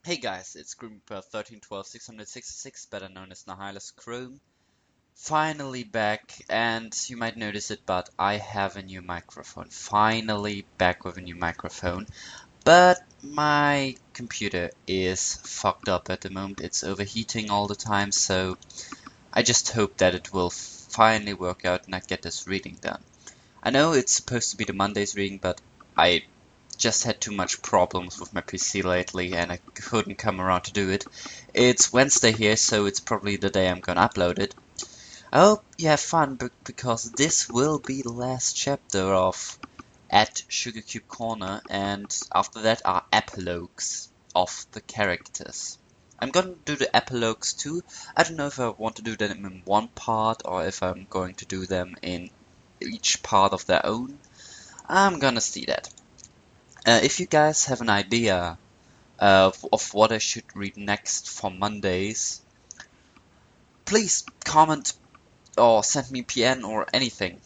Hey guys, it's Grimper 1312 666, better known as NihilusChrome. Finally back, and you might notice it, but I have a new microphone. Finally back with a new microphone. But my computer is fucked up at the moment. It's overheating all the time, so I just hope that it will finally work out and I get this reading done. I know it's supposed to be the Monday's reading, but I just had too much problems with my PC lately and I couldn't come around to do it. It's Wednesday here, so it's probably the day I'm gonna upload it. I hope you have fun because this will be the last chapter of at Sugarcube Corner, and after that are epilogues of the characters. I'm gonna do the epilogues too. I don't know if I want to do them in one part or if I'm going to do them in each part of their own. I'm gonna see that. If you guys have an idea of what I should read next for Mondays, please comment or send me PN or anything.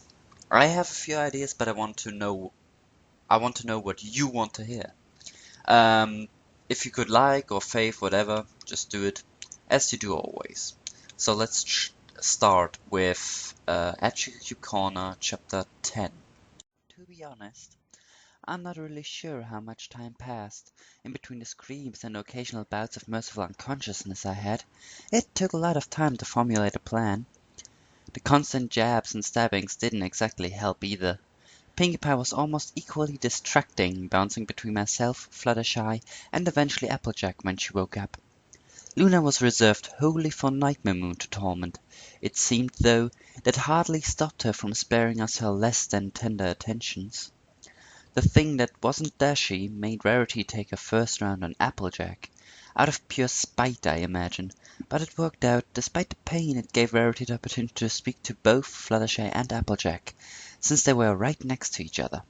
I have a few ideas, but I want to know what you want to hear. Um, if you could like or fave whatever, just do it as you do always. So let's start with at Sugarcube Corner chapter 10. To be honest, I'm not really sure how much time passed. In between the screams and the occasional bouts of merciful unconsciousness I had, it took a lot of time to formulate a plan. The constant jabs and stabbings didn't exactly help either. Pinkie Pie was almost equally distracting, bouncing between myself, Fluttershy, and eventually Applejack when she woke up. Luna was reserved wholly for Nightmare Moon to torment. It seemed, though, that hardly stopped her from sparing us her less than tender attentions. The thing that wasn't dashy made Rarity take her first round on Applejack. Out of pure spite, I imagine. But it worked out. Despite the pain, it gave Rarity the opportunity to speak to both Fluttershy and Applejack, since they were right next to each other.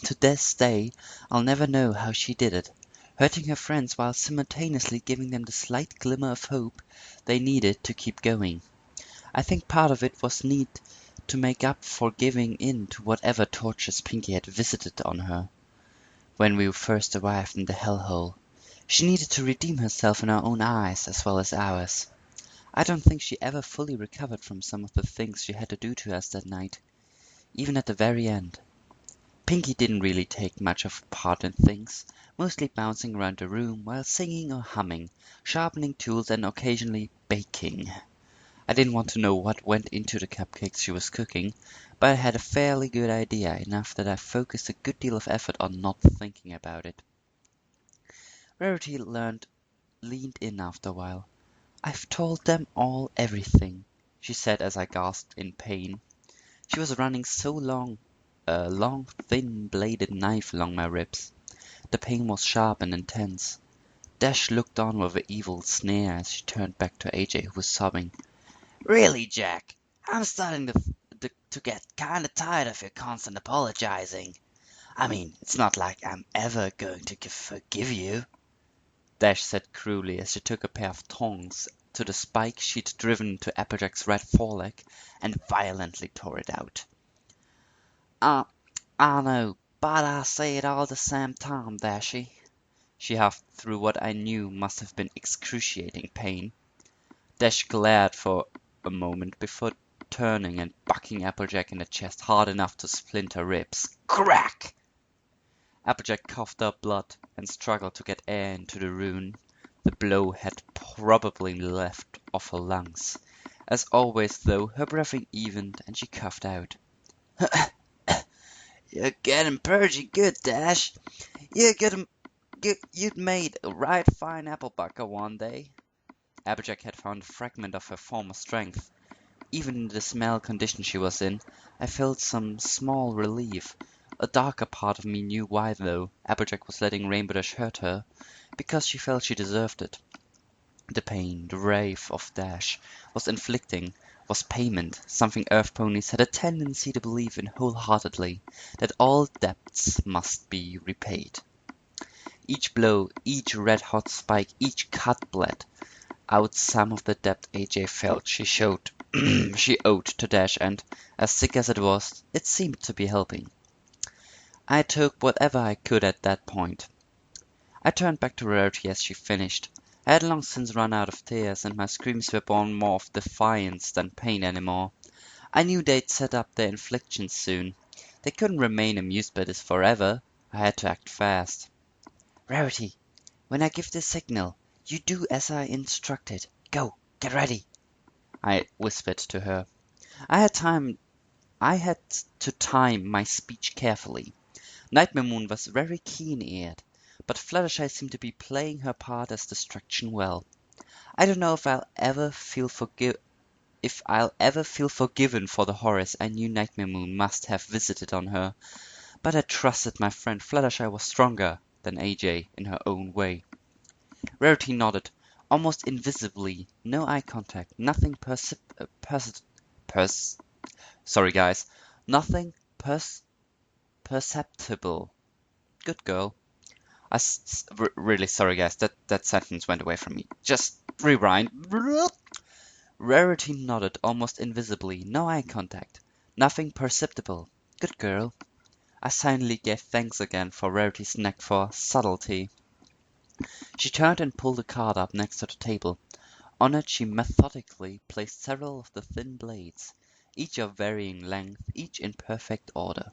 To this day, I'll never know how she did it, hurting her friends while simultaneously giving them the slight glimmer of hope they needed to keep going. I think part of it was need to make up for giving in to whatever tortures Pinkie had visited on her when we first arrived in the hellhole. She needed to redeem herself in her own eyes as well as ours. I don't think she ever fully recovered from some of the things she had to do to us that night, even at the very end. Pinkie didn't really take much of a part in things, mostly bouncing around the room while singing or humming, sharpening tools and occasionally baking. I didn't want to know what went into the cupcakes she was cooking, but I had a fairly good idea, enough that I focused a good deal of effort on not thinking about it. Rarity leaned in after a while. "I've told them all everything," she said as I gasped in pain. She was running so long, a long, thin-bladed knife along my ribs. The pain was sharp and intense. Dash looked on with an evil sneer as she turned back to AJ, who was sobbing. "Really, Jack, I'm starting to get kinda tired of your constant apologizing. I mean, it's not like I'm ever going to forgive you," Dash said cruelly as she took a pair of tongs to the spike she'd driven into Applejack's right foreleg and violently tore it out. "Uh, I know, but I say it all the same time, Dashy," she huffed through what I knew must have been excruciating pain. Dash glared for a moment before turning and bucking Applejack in the chest hard enough to splinter ribs. Crack! Applejack coughed up blood and struggled to get air into the rune. The blow had probably left off her lungs. As always, though, her breathing evened and she coughed out. "You're getting pretty good, Dash. You'd made a right fine apple bucker one day." Applejack had found a fragment of her former strength. Even in the small condition she was in, I felt some small relief. A darker part of me knew why, though, Applejack was letting Rainbow Dash hurt her, because she felt she deserved it. The pain, the wrath of Dash, was payment, something Earth ponies had a tendency to believe in wholeheartedly, that all debts must be repaid. Each blow, each red-hot spike, each cut bled out some of the debt AJ felt she owed to Dash, and, as sick as it was, it seemed to be helping. I took whatever I could at that point. I turned back to Rarity as she finished. I had long since run out of tears, and my screams were born more of defiance than pain anymore. I knew they'd set up their inflictions soon. They couldn't remain amused by this forever. I had to act fast. Rarity, when I give the signal, you do as I instructed. Go, get ready, I whispered to her. I had to time my speech carefully. Nightmare Moon was very keen-eared, but Fluttershy seemed to be playing her part as distraction well. I don't know if I'll ever feel forgiven for the horrors I knew Nightmare Moon must have visited on her, but I trusted my friend Fluttershy was stronger than AJ in her own way. Rarity nodded, almost invisibly. No eye contact, nothing sorry guys, nothing perceptible. Good girl. Really sorry guys, that sentence went away from me. Just rewind. Rarity nodded almost invisibly. No eye contact. Nothing perceptible. Good girl. I silently gave thanks again for Rarity's knack for subtlety. She turned and pulled a card up next to the table. On it she methodically placed several of the thin blades, each of varying length, each in perfect order.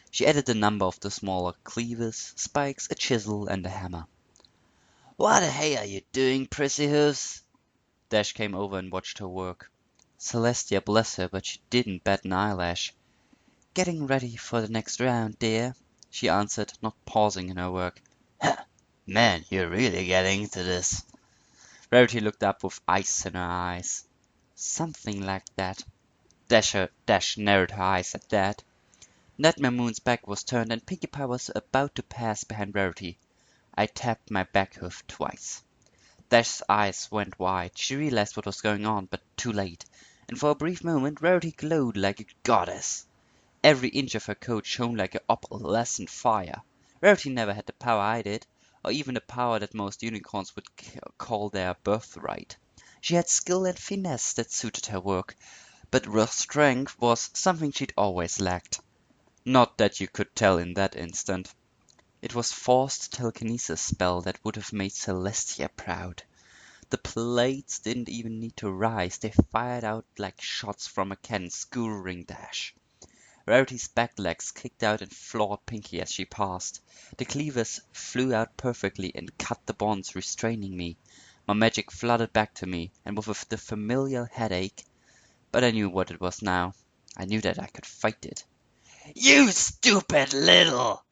She added a number of the smaller cleavers, spikes, a chisel, and a hammer. "What the hey are you doing, Prissy Hooves?" Dash came over and watched her work. Celestia bless her, but she didn't bat an eyelash. "Getting ready for the next round, dear," she answered, not pausing in her work. "Man, you're really getting into this." Rarity looked up with ice in her eyes. "Something like that." Dash narrowed her eyes at that. Nightmare Moon's back was turned, and Pinkie Pie was about to pass behind Rarity. I tapped my back hoof twice. Dash's eyes went wide. She realized what was going on, but too late, and for a brief moment Rarity glowed like a goddess. Every inch of her coat shone like a opalescent fire. Rarity never had the power I did, or even the power that most unicorns would call their birthright. She had skill and finesse that suited her work, but raw strength was something she'd always lacked. Not that you could tell in that instant. It was forced telekinesis spell that would have made Celestia proud. The blades didn't even need to rise, they fired out like shots from a cannon, skewering Dash. Rarity's back legs kicked out and floored Pinkie as she passed. The cleavers flew out perfectly and cut the bonds restraining me. My magic flooded back to me, and with the familiar headache, but I knew what it was now. I knew that I could fight it. "You stupid little!"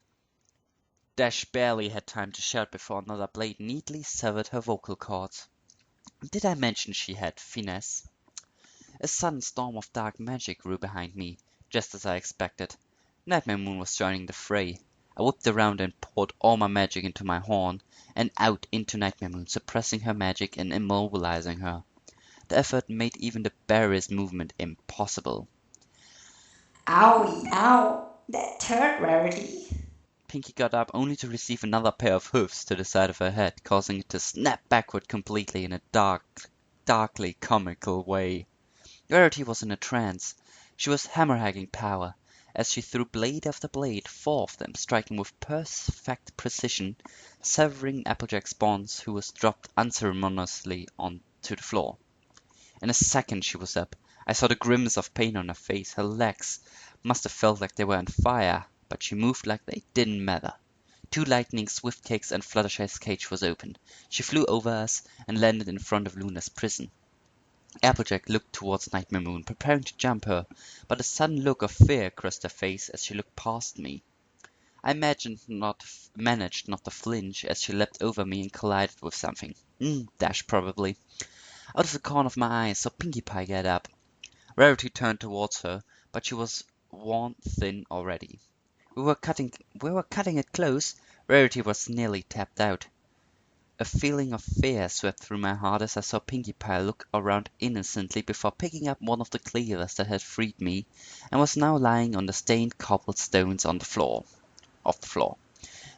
Dash barely had time to shout before another blade neatly severed her vocal cords. Did I mention she had finesse? A sudden storm of dark magic grew behind me, just as I expected. Nightmare Moon was joining the fray. I whipped around and poured all my magic into my horn, and out into Nightmare Moon, suppressing her magic and immobilizing her. The effort made even the barest movement impossible. Owie, ow, that hurt, Rarity. Pinkie got up only to receive another pair of hoofs to the side of her head, causing it to snap backward completely in a darkly comical way. Rarity was in a trance. She was hammer-hacking power, as she threw blade after blade, 4 of them striking with perfect precision, severing Applejack's bonds, who was dropped unceremoniously onto the floor. In a second she was up. I saw the grimace of pain on her face. Her legs must have felt like they were on fire, but she moved like they didn't matter. 2 lightning swift kicks and Fluttershy's cage was open. She flew over us and landed in front of Luna's prison. Applejack looked towards Nightmare Moon, preparing to jump her, but a sudden look of fear crossed her face as she looked past me. I managed not to flinch as she leapt over me and collided with something. Dash probably. Out of the corner of my eye I saw Pinkie Pie get up. Rarity turned towards her, but she was worn thin already. We were cutting it close. Rarity was nearly tapped out. A feeling of fear swept through my heart as I saw Pinkie Pie look around innocently before picking up one of the cleavers that had freed me and was now lying on the stained cobblestones on the floor.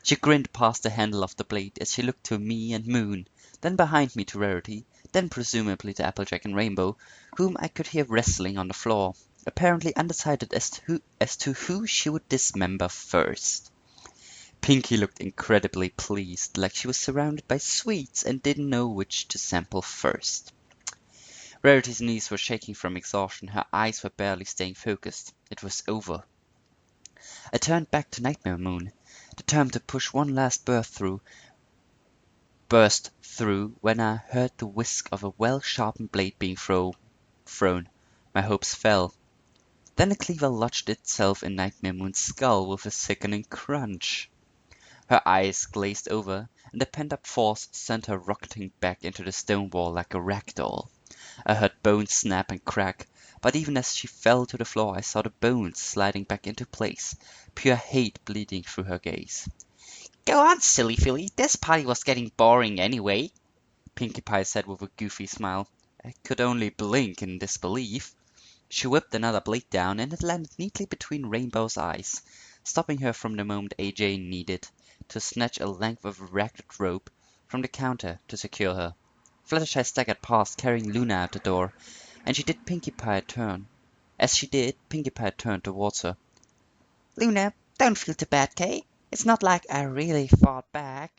She grinned past the handle of the blade as she looked to me and Moon, then behind me to Rarity, then presumably to Applejack and Rainbow, whom I could hear wrestling on the floor, apparently undecided as to who she would dismember first. Pinky looked incredibly pleased, like she was surrounded by sweets and didn't know which to sample first. Rarity's knees were shaking from exhaustion, her eyes were barely staying focused. It was over. I turned back to Nightmare Moon, determined to push one last burst through when I heard the whisk of a well-sharpened blade being thrown. My hopes fell. Then the cleaver lodged itself in Nightmare Moon's skull with a sickening crunch. Her eyes glazed over, and the pent-up force sent her rocketing back into the stone wall like a rag doll. I heard bones snap and crack, but even as she fell to the floor I saw the bones sliding back into place, pure hate bleeding through her gaze. "Go on, silly filly, this party was getting boring anyway," Pinkie Pie said with a goofy smile. I could only blink in disbelief. She whipped another blade down, and it landed neatly between Rainbow's eyes, stopping her from the moment AJ needed to snatch a length of ragged rope from the counter to secure her. Fluttershy staggered past, carrying Luna out the door, and she did Pinkie Pie a turn. As she did, Pinkie Pie turned towards her. "Luna, don't feel too bad, Kay. It's not like I really fought back,"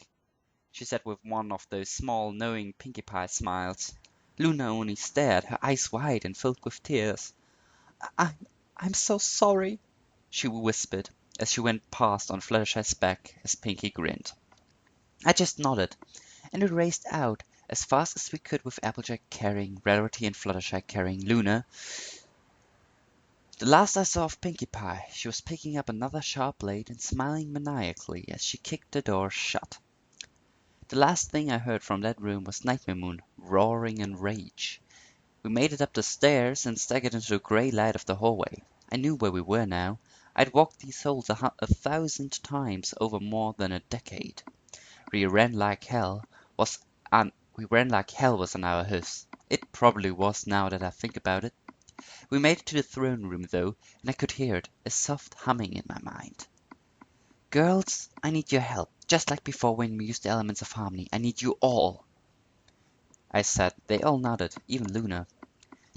she said with one of those small, knowing Pinkie Pie smiles. Luna only stared, her eyes wide and filled with tears. I, I'm so sorry," she whispered, as she went past on Fluttershy's back as Pinkie grinned. I just nodded, and we raced out as fast as we could with Applejack carrying Rarity and Fluttershy carrying Luna. The last I saw of Pinkie Pie, she was picking up another sharp blade and smiling maniacally as she kicked the door shut. The last thing I heard from that room was Nightmare Moon roaring in rage. We made it up the stairs and staggered into the grey light of the hallway. I knew where we were now. I'd walked these halls 1,000 times over more than a decade. We ran like hell was on our hoofs. It probably was now that I think about it. We made it to the throne room though, and I could hear it, a soft humming in my mind. "Girls, I need your help, just like before when we used the elements of harmony. I need you all," I said. They all nodded, even Luna.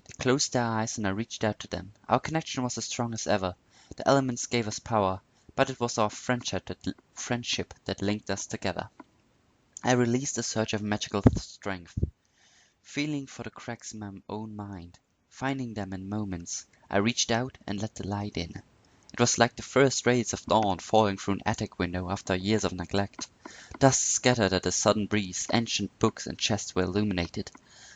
They closed their eyes and I reached out to them. Our connection was as strong as ever. The elements gave us power, but it was our friendship that linked us together. I released a surge of magical strength, feeling for the cracks in my own mind, finding them in moments. I reached out and let the light in. It was like the first rays of dawn falling through an attic window after years of neglect. Dust scattered at a sudden breeze, ancient books and chests were illuminated.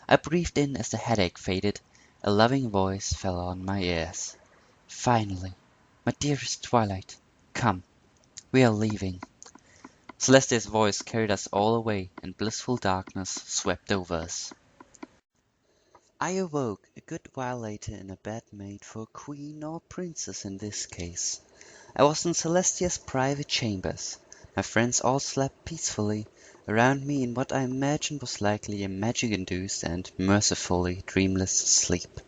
I breathed in as the headache faded. A loving voice fell on my ears. "Finally, my dearest Twilight, come, we are leaving." Celestia's voice carried us all away, and blissful darkness swept over us. I awoke a good while later in a bed made for a queen or princess in this case. I was in Celestia's private chambers. My friends all slept peacefully around me in what I imagined was likely a magic-induced and mercifully dreamless sleep.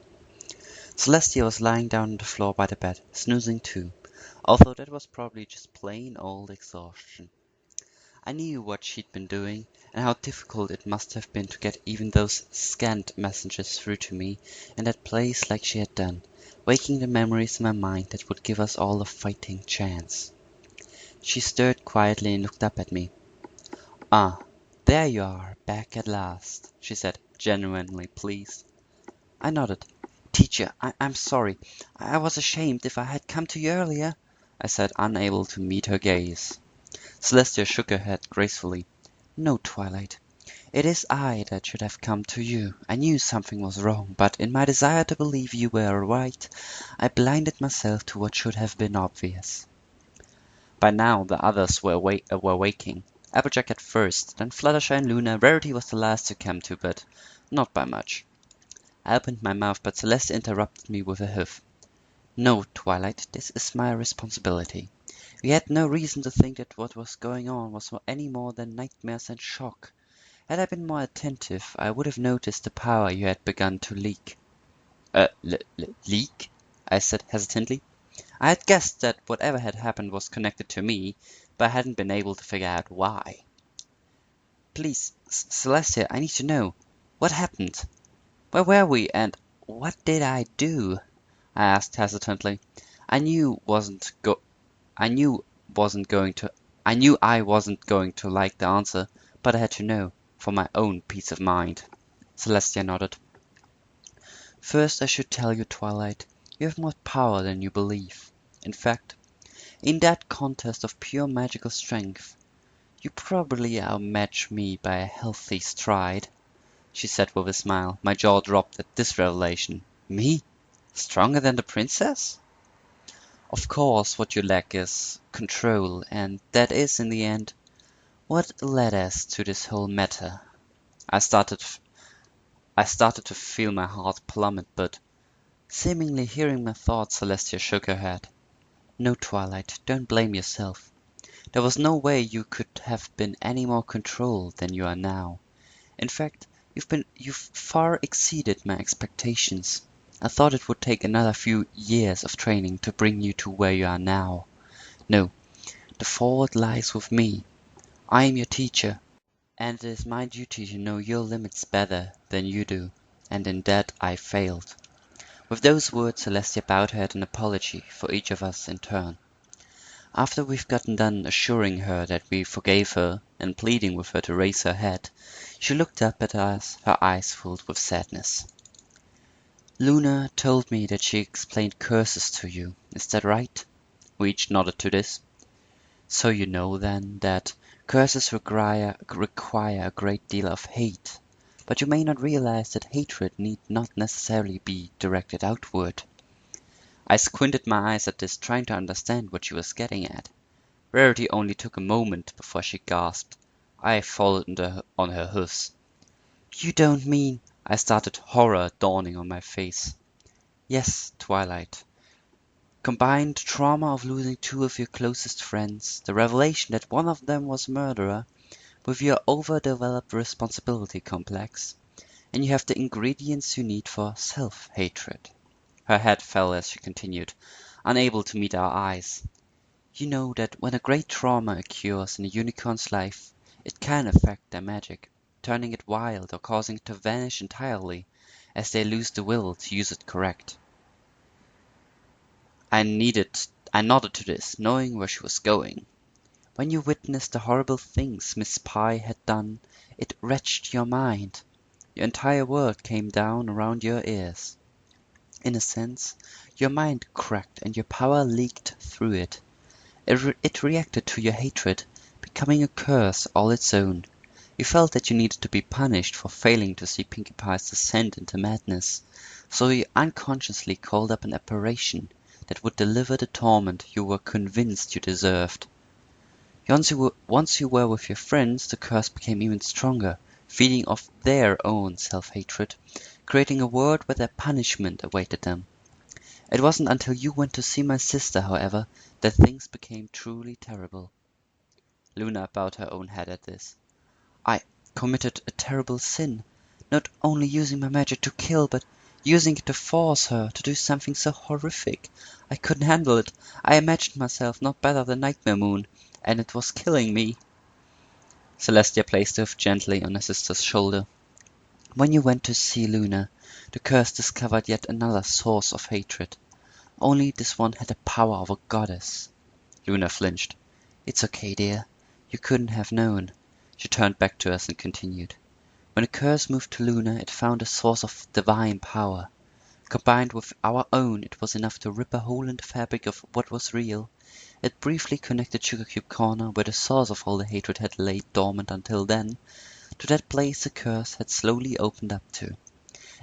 Celestia was lying down on the floor by the bed, snoozing too, although that was probably just plain old exhaustion. I knew what she'd been doing, and how difficult it must have been to get even those scant messages through to me in that place like she had done, waking the memories in my mind that would give us all a fighting chance. She stirred quietly and looked up at me. "Ah, there you are, back at last," she said, genuinely pleased. I nodded. "Teacher, I'm sorry. I was ashamed if I had come to you earlier," I said, unable to meet her gaze. Celestia shook her head gracefully. "No, Twilight. It is I that should have come to you. I knew something was wrong, but in my desire to believe you were right, I blinded myself to what should have been obvious." By now the others were waking. Applejack at first, then Fluttershy and Luna. Rarity was the last to come to, but not by much. I opened my mouth, but Celeste interrupted me with a hoof. "No, Twilight, this is my responsibility. We had no reason to think that what was going on was any more than nightmares and shock. Had I been more attentive, I would have noticed the power you had begun to leak." Leak?" I said hesitantly. I had guessed that whatever had happened was connected to me, but I hadn't been able to figure out why. "Please, Celestia, I need to know. What happened? Where were we, and what did I do?" I asked hesitantly. I knew wasn't going to I knew I wasn't going to like the answer, but I had to know, for my own peace of mind. Celestia nodded. First, I should tell you, Twilight, you have more power than you believe. In fact, in that contest of pure magical strength, you probably outmatch me by a healthy stride, she said with a smile. My jaw dropped at this revelation. Me? Stronger than the princess? Of course, what you lack is control, and that is, in the end, what led us to this whole matter. I started I started to feel my heart plummet, but seemingly hearing my thoughts, Celestia shook her head. No, Twilight, don't blame yourself. There was no way you could have been any more controlled than you are now. In fact, you've far exceeded my expectations. I thought it would take another few years of training to bring you to where you are now. No, the fault lies with me. I am your teacher, and it is my duty to know your limits better than you do, and in that I failed. With those words, Celestia bowed her head in apology for each of us in turn. After we've gotten done assuring her that we forgave her and pleading with her to raise her head, she looked up at us, her eyes filled with sadness. Luna told me that she explained curses to you. Is that right? We each nodded to this. So you know, then, that curses require a great deal of hate, but you may not realize that hatred need not necessarily be directed outward. I squinted my eyes at this, trying to understand what she was getting at. Rarity only took a moment before she gasped. I followed on her hoofs. You don't mean... I started, horror dawning on my face. Yes, Twilight. Combined trauma of losing two of your closest friends, the revelation that one of them was a murderer, with your overdeveloped responsibility complex, and you have the ingredients you need for self-hatred. Her head fell as she continued, unable to meet our eyes. You know that when a great trauma occurs in a unicorn's life, it can affect their magic, turning it wild or causing it to vanish entirely, as they lose the will to use it correct. I nodded to this, knowing where she was going. When you witnessed the horrible things Miss Pye had done, it wrenched your mind. Your entire world came down around your ears. In a sense, your mind cracked and your power leaked through it. It reacted to your hatred, becoming a curse all its own. You felt that you needed to be punished for failing to see Pinkie Pie's descent into madness, so you unconsciously called up an apparition that would deliver the torment you were convinced you deserved. Once you were with your friends, the curse became even stronger, feeding off their own self-hatred, creating a world where their punishment awaited them. It wasn't until you went to see my sister, however, that things became truly terrible. Luna bowed her own head at this. I committed a terrible sin, not only using my magic to kill, but using it to force her to do something so horrific. I couldn't handle it. I imagined myself not better than Nightmare Moon, and it was killing me. Celestia placed her gently on her sister's shoulder. When you went to see Luna, the curse discovered yet another source of hatred. Only this one had the power of a goddess. Luna flinched. It's okay, dear. You couldn't have known. She turned back to us and continued. When the curse moved to Luna, it found a source of divine power. Combined with our own, it was enough to rip a hole in the fabric of what was real. It briefly connected Sugarcube Corner, where the source of all the hatred had laid dormant until then, to that place the curse had slowly opened up to.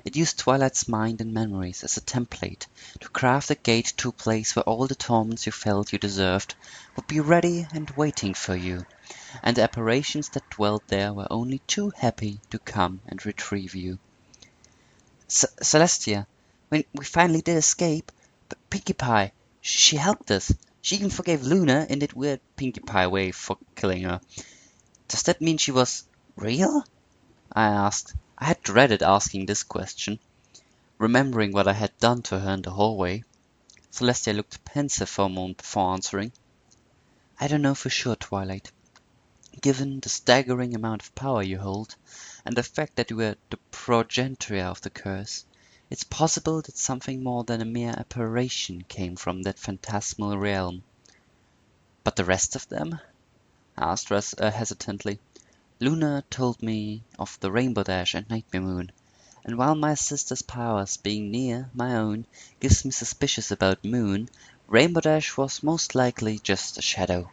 It used Twilight's mind and memories as a template to craft a gate to a place where all the torments you felt you deserved would be ready and waiting for you, and the apparitions that dwelt there were only too happy to come and retrieve you. Celestia, when we finally did escape, Pinkie Pie, she helped us. She even forgave Luna in that weird Pinkie Pie way for killing her. Does that mean she was real? I asked. I had dreaded asking this question, remembering what I had done to her in the hallway. Celestia looked pensive for a moment before answering. I don't know for sure, Twilight. Given the staggering amount of power you hold, and the fact that you were the progenitor of the curse, it's possible that something more than a mere apparition came from that phantasmal realm. But the rest of them? I asked hesitantly. Luna told me of the Rainbow Dash and Nightmare Moon, and while my sister's powers being near my own gives me suspicious about Moon, Rainbow Dash was most likely just a shadow.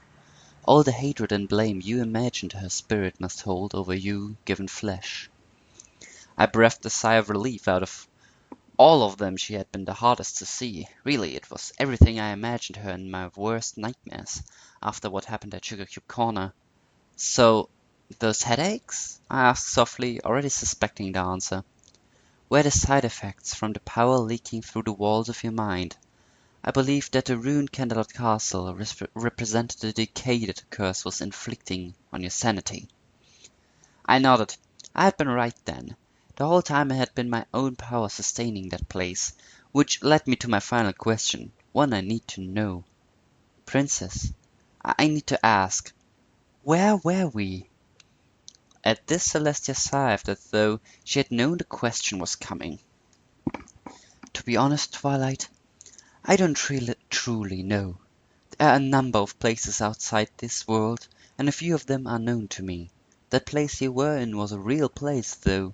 All the hatred and blame you imagined her spirit must hold over you given flesh. I breathed a sigh of relief. Out of all of them she had been the hardest to see. Really, it was everything I imagined her in my worst nightmares, after what happened at Sugarcube Corner. So, those headaches? I asked softly, already suspecting the answer. Were the side effects from the power leaking through the walls of your mind? I believed that the ruined Candlelight Castle represented the decay that the curse was inflicting on your sanity. I nodded. I had been right then. The whole time it had been my own power sustaining that place, which led me to my final question, one I need to know. Princess, I need to ask, where were we? At this Celestia sighed as though she had known the question was coming. To be honest, Twilight, I don't really truly know. There are a number of places outside this world, and a few of them are known to me. That place you were in was a real place, though,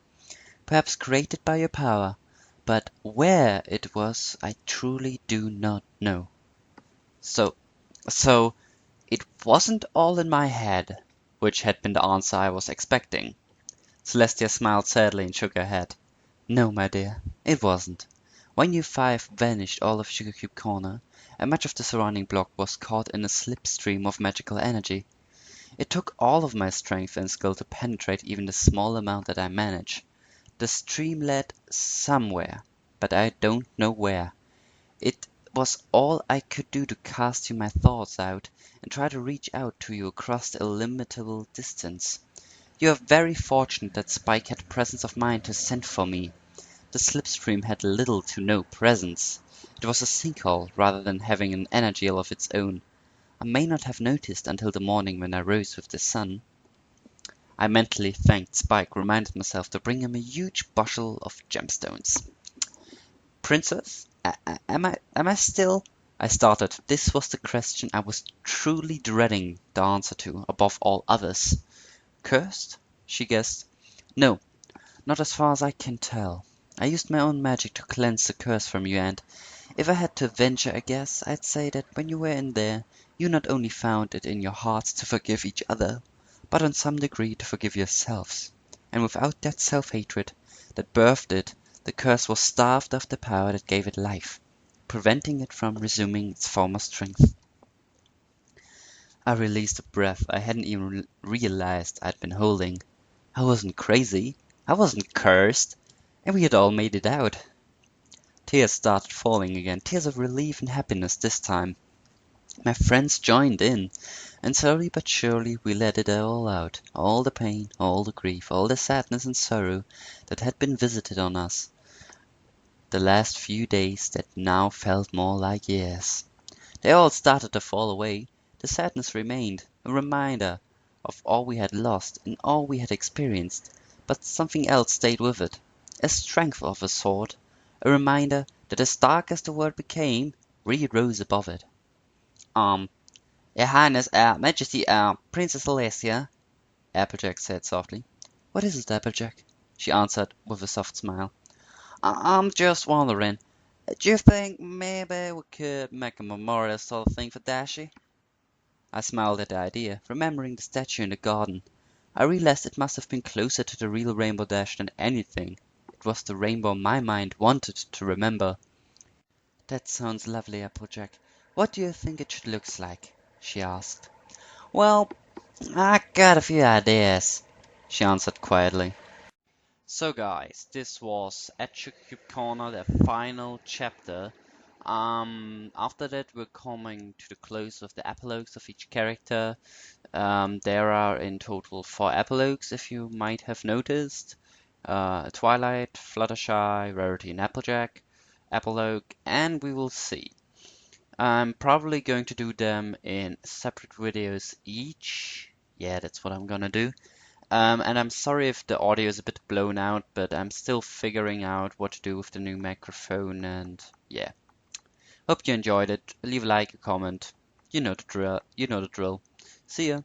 perhaps created by your power, but where it was I truly do not know. So, so it wasn't all in my head, which had been the answer I was expecting. Celestia smiled sadly and shook her head. No, my dear, it wasn't. When you five vanished, all of Sugarcube Corner, and much of the surrounding block was caught in a slipstream of magical energy. It took all of my strength and skill to penetrate even the small amount that I managed. The stream led somewhere, but I don't know where. It was all I could do to cast you my thoughts out and try to reach out to you across the illimitable distance. You are very fortunate that Spike had presence of mind to send for me. The slipstream had little to no presence. It was a sinkhole rather than having an energy of its own. I may not have noticed until the morning when I rose with the sun. I mentally thanked Spike, reminded myself to bring him a huge bushel of gemstones. Princess, am I still? I started. This was the question I was truly dreading the answer to, above all others. Cursed? She guessed. No, not as far as I can tell. I used my own magic to cleanse the curse from you, and if I had to venture a guess, I'd say that when you were in there, you not only found it in your hearts to forgive each other, but on some degree to forgive yourselves. And without that self-hatred that birthed it, the curse was starved of the power that gave it life, preventing it from resuming its former strength. I released a breath I hadn't even realized I'd been holding. I wasn't crazy. I wasn't cursed. And we had all made it out. Tears started falling again, tears of relief and happiness this time. My friends joined in, and slowly but surely we let it all out, all the pain, all the grief, all the sadness and sorrow that had been visited on us the last few days that now felt more like years. They all started to fall away. The sadness remained, a reminder of all we had lost and all we had experienced, but something else stayed with it, a strength of a sort, a reminder that as dark as the world became, we rose above it. Your Highness, Majesty, Princess Celestia, Applejack said softly. What is it, Applejack? She answered with a soft smile. I'm just wondering, do you think maybe we could make a memorial sort of thing for Dashi? I smiled at the idea, remembering the statue in the garden. I realized it must have been closer to the real Rainbow Dash than anything. It was the rainbow my mind wanted to remember. That sounds lovely, Applejack. What do you think it should look like? She asked. Well, I got a few ideas, she answered quietly. So guys, this was at Sugarcube Corner, the final chapter. After that we're coming to the close of the epilogues of each character. There are in total 4 epilogues, if you might have noticed. Twilight, Fluttershy, Rarity and Applejack, epilogue, and we will see. I'm probably going to do them in separate videos each. Yeah, that's what I'm gonna do. And I'm sorry if the audio is a bit blown out, but I'm still figuring out what to do with the new microphone, and yeah. Hope you enjoyed it. Leave a like, a comment. You know the drill. See ya.